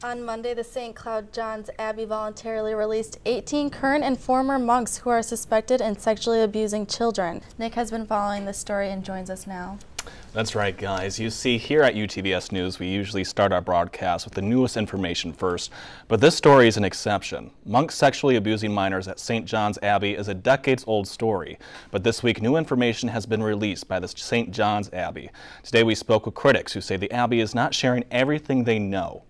On Monday, the St. Cloud John's Abbey voluntarily released 18 current and former monks who are suspected in sexually abusing children. Nick has been following this story and joins us now. That's right, guys. You see, here at UTVS News, we usually start our broadcast with the newest information first, but this story is an exception. Monks sexually abusing minors at St. John's Abbey is a decades-old story, but this week new information has been released by the St. John's Abbey. Today we spoke with critics who say the Abbey is not sharing everything they know.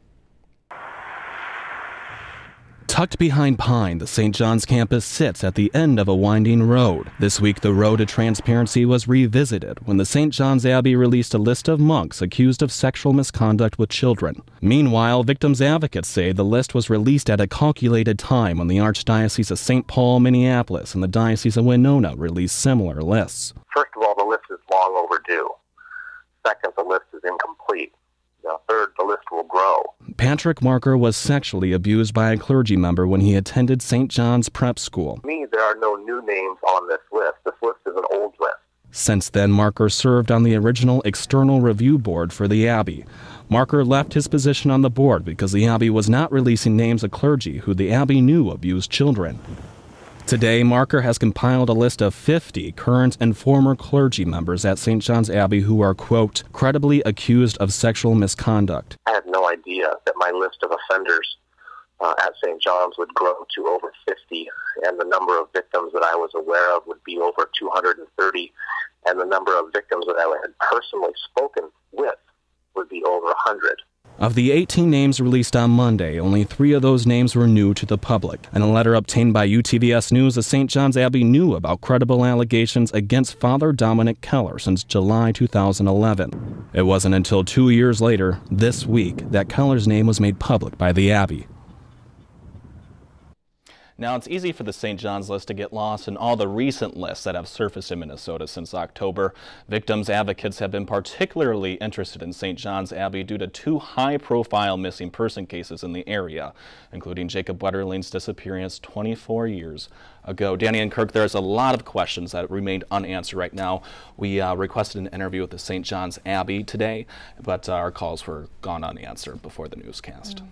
Tucked behind Pine, the St. John's campus sits at the end of a winding road. This week, the road to transparency was revisited when the St. John's Abbey released a list of monks accused of sexual misconduct with children. Meanwhile, victims' advocates say the list was released at a calculated time when the Archdiocese of St. Paul, Minneapolis, and the Diocese of Winona released similar lists. First of all, the list is long overdue. Second, the list is incomplete. Third, the list will grow. Patrick Marker was sexually abused by a clergy member when he attended St. John's Prep School. To me, there are no new names on this list. This list is an old list. Since then, Marker served on the original external review board for the Abbey. Marker left his position on the board because the Abbey was not releasing names of clergy who the Abbey knew abused children. Today, Marker has compiled a list of 50 current and former clergy members at St. John's Abbey who are, quote, credibly accused of sexual misconduct. I had no idea that my list of offenders at St. John's would grow to over 50, and the number of victims that I was aware of would be over 230, and the number of victims that I had personally spoken with would be over 100. Of the 18 names released on Monday, only 3 of those names were new to the public. In a letter obtained by UTVS News, the St. John's Abbey knew about credible allegations against Father Dominic Keller since July 2011. It wasn't until 2 years later, this week, that Keller's name was made public by the Abbey. Now, it's easy for the St. John's list to get lost in all the recent lists that have surfaced in Minnesota since October. Victims' advocates have been particularly interested in St. John's Abbey due to 2 high-profile missing person cases in the area, including Jacob Wetterling's disappearance 24 years ago. Danny and Kirk, there's a lot of questions that remained unanswered right now. We requested an interview with the St. John's Abbey today, but our calls were gone unanswered before the newscast.